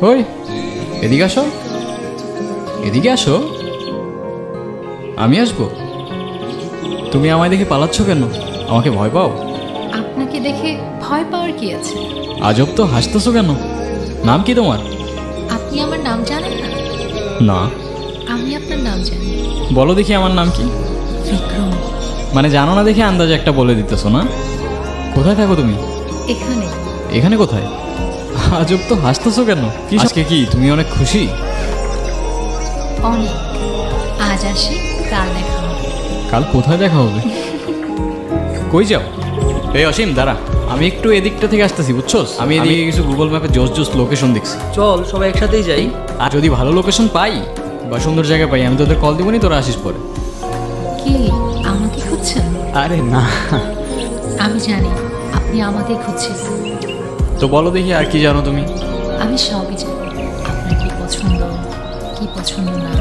ওই এদিকে আসো, এদিকে আসো। আমি আসবো? তুমি আমায় দেখে পালাচ্ছ কেন? আমাকে ভয় পাও? আপনাকে দেখে ভয় পাওয়ার কি আছে? আজব তো, হাসতেছো কেন? নাম কি তোমার? আপনি আমার নাম জানেন না? না। আমি আপনার নাম জানি। বলো দেখি আমার নাম কি? বিক্রম। মানে জানো না দেখে আন্দাজে একটা বলে দিতেছো না? কোথায় থাকো তুমি? এখানে। এখানে কোথায়? আজব তো, হাসতেছো কেন? কি আজকে কি তুমি অনেক খুশি? অনেক। আজ আসি, কাল দেখা হবে। কাল কোথায় দেখা হবে? কই যাও? এই অসীম দাঁড়া, আমি একটু এদিকটা থেকে আসতেছি, বুঝছো? আমি এদিকে কিছু গুগল ম্যাপে জোস জোস লোকেশন দেখছি। চল সবাই একসাথেই যাই। আর যদি ভালো লোকেশন পাই বা সুন্দর জায়গা পাই, আমি তোদের কল দিবনি, তোরা আসিস পরে। কি আমাকে খুঁজছেন? আরে না। আমি জানি আপনি আমাকে খুঁজছেন। তো বলো দেখি আর কি জানো তুমি? আমি সবই জানি, আপনার কি পছন্দ কি পছন্দ না।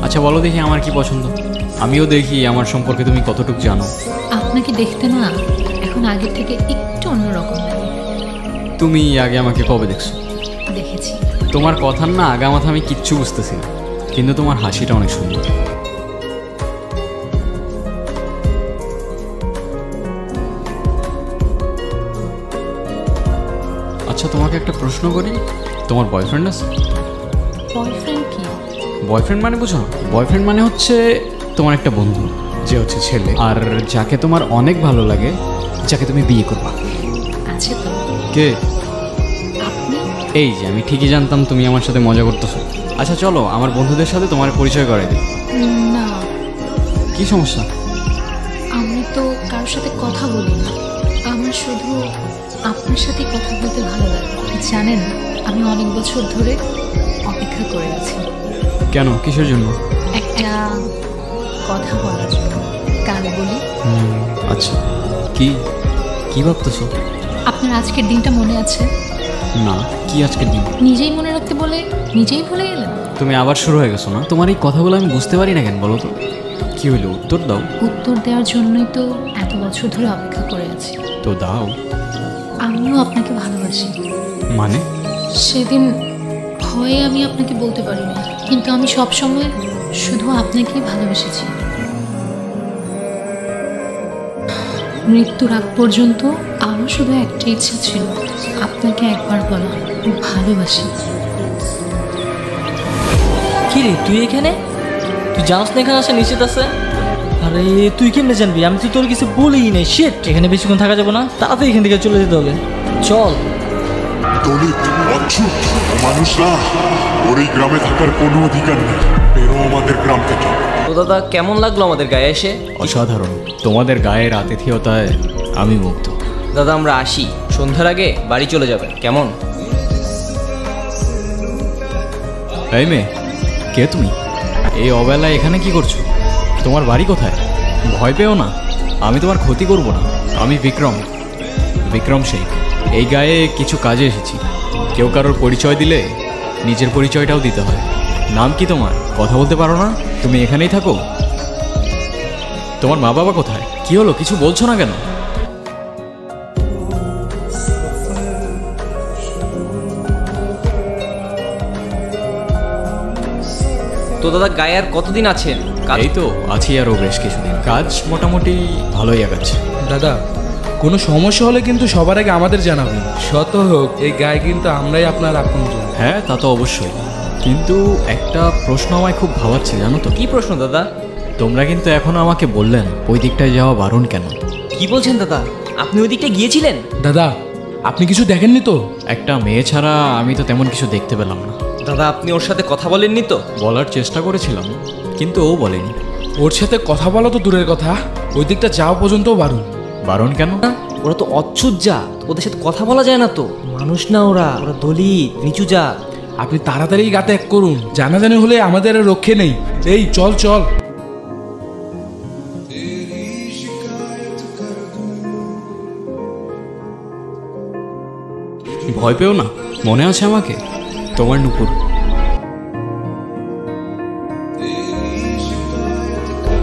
আচ্ছা বলো দেখি আমার কি পছন্দ, আমিও দেখি আমার সম্পর্কে তুমি কতটুকু জানো। আপনাকে দেখতে না এখন আগের থেকে একটু অন্যরকম লাগে। তুমি আগে আমাকে কবে দেখছো? দেখেছি। তোমার কথার না আগা মাথা আমি কিচ্ছু বুঝতেছি না, কিন্তু তোমার হাসিটা অনেক সুন্দর। আচ্ছা তোমাকে একটা প্রশ্ন করি, তোমার বয়ফ্রেন্ড আছে? বয়ফ্রেন্ড কি? বয়ফ্রেন্ড মানে বুঝো? বয়ফ্রেন্ড মানে হচ্ছে তোমার একটা বন্ধু, যে হচ্ছে ছেলে, আর যাকে তোমার অনেক ভালো লাগে, যাকে তুমি বিয়ে করবা। আছে তো। কে? আপনি? এই যে আমি ঠিকই জানতাম তুমি আমার সাথে মজা করতেছো। আচ্ছা চলো আমার বন্ধুদের সাথে তোমার পরিচয় করাই দিই। না। কি সমস্যা? আমি তো কারোর সাথে কথা বলি না, আমার শুধু আপনার সাথে কথা বলতে ভালো লাগে। জানেন, আমি অনেক বছর ধরে অপেক্ষা করে আছি। কেন, কিসের জন্য? একটা কথা বলার জন্য। কাল বলি। আচ্ছা কি কি ভাবতেছো? আপনার আজকের দিনটা মনে আছে? না, কি আজকের দিন? নিজেই মনে রাখতে বলে নিজেই ভুলে গেলেন। তুমি আবার শুরু হয়ে গেছো না? তোমার এই কথাগুলো আমি বুঝতে পারি না কেন বলো তো? কি হইলো, উত্তর দাও। উত্তর দেওয়ার জন্যই তো এত বছর ধরে অপেক্ষা করে আছি। তো দাও। আমিও আপনাকে ভালোবাসি। মানে? সেদিন ভয়ে আমি আপনাকে বলতে পারিনি, কিন্তু আমি সবসময় শুধু আপনাকেই ভালোবেসেছি। মৃত্যুর আগ পর্যন্ত আমার শুধু একটা ইচ্ছা ছিল, আপনাকে একবার বলা ভালোবাসি। কি রে তুই এখানে? তুই জানোস না এখানে আসা নিশ্চিত আছে? আরে তুই কেমনে জানবি? আমি তো তোর কিছু বলিই নাই। শিট, এখানে বেশিক্ষণ থাকা যাবে না, তাড়াতাড়ি এখান থেকে চলে যেতে হবে। চল। দলিত, অচ্ছুত, মানুষ না, ওর এই গ্রামে থাকার কোনো অধিকার নেই। বেরো আমাদের গ্রাম থেকে। তো দাদা কেমন লাগলো আমাদের গায়ে এসে? অসাধারণ, তোমাদের গায়ের আতিথেয়তায় আমি মুগ্ধ। দাদা আমরা আসি, সন্ধ্যার আগে বাড়ি চলে যাবেন, কেমন? এই মেয়ে, কে তুমি? এই অবেলায় এখানে কি করছো? তোমার বাড়ি কোথায়? ভয় পেও না, আমি তোমার ক্ষতি করব না। আমি বিক্রম, বিক্রম শেখ। এই গায়ে কিছু কাজে এসেছি। কেউ কারোর পরিচয় দিলে নিজের পরিচয়টাও দিতে হয়। নাম কি তোমার? কথা বলতে পারো না? তুমি এখানেই থাকো? তোমার মা বাবা কোথায়? কি হলো, কিছু বলছো না কেন? তো দাদা গায়ে আর কতদিন আছেন? এই তো আছি আরও বেশ কিছুদিন। কাজ মোটামুটি ভালোই আগাচ্ছে। দাদা, কোনো সমস্যা হলে কিন্তু সবার আগে আমাদের জানাবেন। শত হোক, এই গায়ে কিন্তু আমরাই আপনার আপনজন। হ্যাঁ তা তো অবশ্যই, কিন্তু একটা প্রশ্ন আমায় খুব ভাবাচ্ছে জানো তো? কি প্রশ্ন দাদা? তোমরা কিন্তু এখনো আমাকে বললেন ওই দিকটায় যাওয়া বারণ কেন? কি বলছেন দাদা? আপনি ওই দিকটা গিয়েছিলেন? দাদা, আপনি কিছু দেখেননি তো? একটা মেয়ে ছাড়া আমি তো তেমন কিছু দেখতে পেলাম না। দাদা আপনি ওর সাথে কথা বলেননি তো? বলার চেষ্টা করেছিলাম, কিন্তু ও বলেনি। ওর সাথে কথা বলা তো দূরের কথা, ওই দিকটা যাওয়া পর্যন্তও বারণ। বারণ কেন? ওরা তো অচ্ছুত জাত, ওদের সাথে কথা বলা যায় না তো। মানুষ না ওরা, ওরা দলিত, নিচু জাত। আপনি তাড়াতাড়ি গা ত্যাগ করুন, জানাজানি হলে আমাদের আর রক্ষে নেই। এই চল চল। ভয় পেও না, মনে আছে আমাকে? তোমার নুপুর।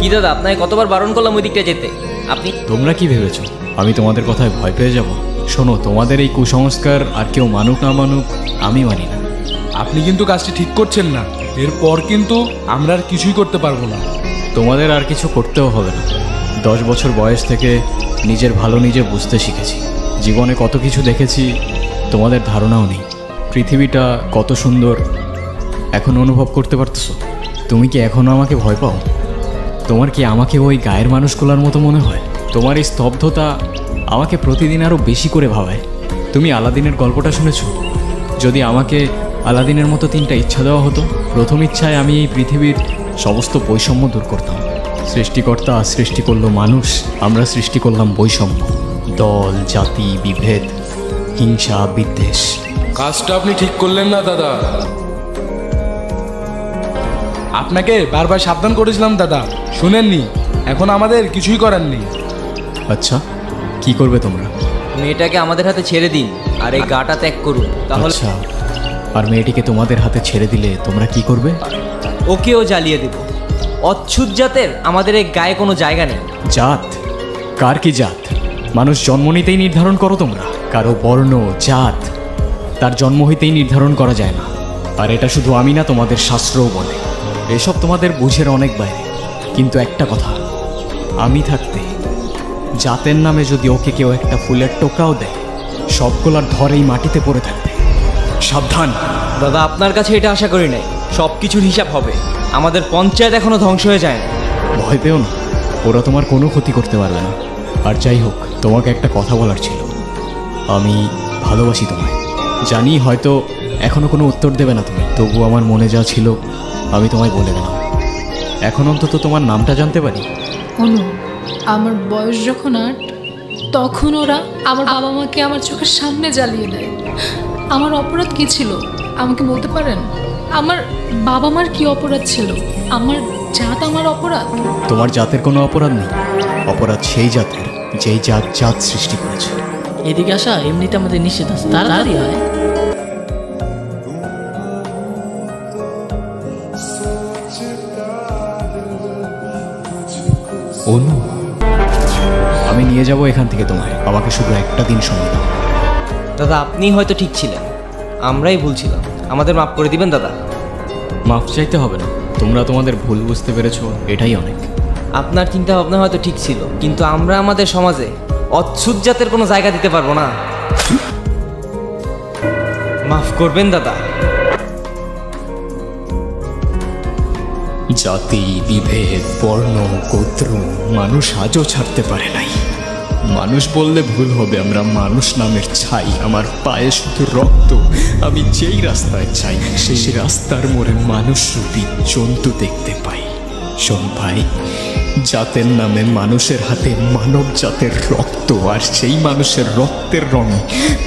কি দাদা আপনাকে কতবার বারণ করলাম ওই দিকটা যেতে, আপনি? তোমরা কি ভেবেছো আমি তোমাদের কথায় ভয় পেয়ে যাব? শোনো, তোমাদের এই কুসংস্কার আর কেউ মানুক না মানুক আমি মানি না। আপনি কিন্তু কাজটি ঠিক করছেন না। এরপর কিন্তু আমরা আর কিছুই করতে পারবো না। তোমাদের আর কিছু করতেও হবে না। 10 বছর বয়স থেকে নিজের ভালো নিজে বুঝতে শিখেছি। জীবনে কত কিছু দেখেছি তোমাদের ধারণাও নেই। পৃথিবীটা কত সুন্দর এখন অনুভব করতে পারতেছো? তুমি কি এখনও আমাকে ভয় পাও? তোমার কি আমাকে ওই গায়ের মানুষগুলোর মতো মনে হয়? তোমার এই স্তব্ধতা আমাকে প্রতিদিন আরও বেশি করে ভাবায়। তুমি আলাদিনের গল্পটা শুনেছো? যদি আমাকে আলাদিনের মতো 3টা ইচ্ছা দেওয়া হতো, প্রথম ইচ্ছায় আমি এই পৃথিবীর সমস্ত বৈষম্য দূর করতাম। সৃষ্টিকর্তা সৃষ্টি করলো মানুষ, আমরা সৃষ্টি করলাম বৈষম্য, দল, জাতি, বিভেদ, হিংসা, বিদ্বেষ। কাজটা আপনি ঠিক করলেন না দাদা। আপনাকে বারবার সাবধান করেছিলাম দাদা, শুনেননি। এখন আমাদের কিছুই করার নেই। আচ্ছা, কি করবে তোমরা? মেয়েটাকে আমাদের হাতে ছেড়ে দিন আর এই গাটা ত্যাগ করুন, তাহলে আচ্ছা, আর মেয়েটিকে তোমাদের হাতে ছেড়ে দিলে তোমরা কি করবে? ওকেও জ্বালিয়ে দেব। অচ্ছুত জাতের আমাদের এই গায়ে কোনো জায়গা নেই। জাত? কার কি জাত? মানুষ জন্ম নিতেই নির্ধারণ করো তোমরা। কারো বর্ণ, জাত তার জন্ম হইতেই নির্ধারণ করা যায় না। আর এটা শুধু আমি না, তোমাদের শাস্ত্রও বলে। এসব তোমাদের বুঝের অনেক বাইরে। কিন্তু একটা কথা, আমি থাকতে জাতের নামে যদি ওকে কেউ একটা ফুলের টোকাও দেয়, সবগুলার ধরেই মাটিতে পড়ে থাকবে। সাবধান। দাদা, আপনার কাছে এটা আশা করি নাই। সব কিছুর হিসাব হবে। আমাদের পঞ্চায়েত এখনো ধ্বংস হয়ে যায় না। ভয় পেও না, ওরা তোমার কোনো ক্ষতি করতে পারবে না। আর যাই হোক, তোমাকে একটা কথা বলার ছিল। আমি ভালোবাসি তোমায়। জানি হয়তো এখনো কোনো উত্তর দেবে না তুমি, তবু আমার মনে যা ছিল আমি তোমায় বলে গেলাম। এখন অন্তত তোমার নামটা জানতে পারি? অনু, আমার বয়স যখন 8, তখন ওরা আমার বাবা মাকে আমার চোখের সামনে জ্বালিয়ে দেয়। আমার অপরাধ কি ছিল আমাকে বলতে পারেন? আমার বাবা মার কি অপরাধ ছিল? আমার জাত আমার অপরাধ? তোমার জাতের কোনো অপরাধ নেই। অপরাধ সেই জাতের যেই জাত জাত সৃষ্টি করেছে। এদিকে আসা এমনিতে আমাদের নিষেধ আছে, তাড়াতাড়ি হয়। অনু, আমি নিয়ে যাব এখান থেকে তোমায়। আমাকে শুধু একটা দিন সময় দাও। দাদা, আপনি হয়তো ঠিক ছিলেন, আমরাই ভুল ছিলাম। আমাদের মাফ করে দিবেন দাদা। মাফ চাইতে হবে না, তোমরা তোমাদের ভুল বুঝতে পেরেছো, এটাই অনেক। আপনার চিন্তা ভাবনা হয়তো ঠিক ছিল, কিন্তু আমরা আমাদের সমাজে অচ্ছুত জাতের কোনো জায়গা দিতে পারবো না। মাফ করবেন দাদা। জাতি, বিভেদ, বর্ণ, গোত্র মানুষ আজও ছাড়তে পারে নাই। মানুষ বললে ভুল হবে, আমরা মানুষ নামের ছাই। আমার পায়ে শুধু রক্ত। আমি যেই রাস্তায় চাই সেই রাস্তার মোড়ে মানুষরূপী জন্তু দেখতে পাই। শোন ভাই, জাতের নামে মানুষের হাতে মানব জাতের রক্ত, আর সেই মানুষের রক্তের রঙে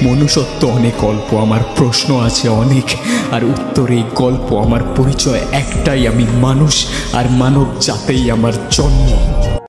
মনুষ্যত্ব অনেক অল্প। আমার প্রশ্ন আছে অনেক, আর উত্তর এই গল্প। আমার পরিচয় একটাই, আমি মানুষ, আর মানব জাতেই আমার জন্ম।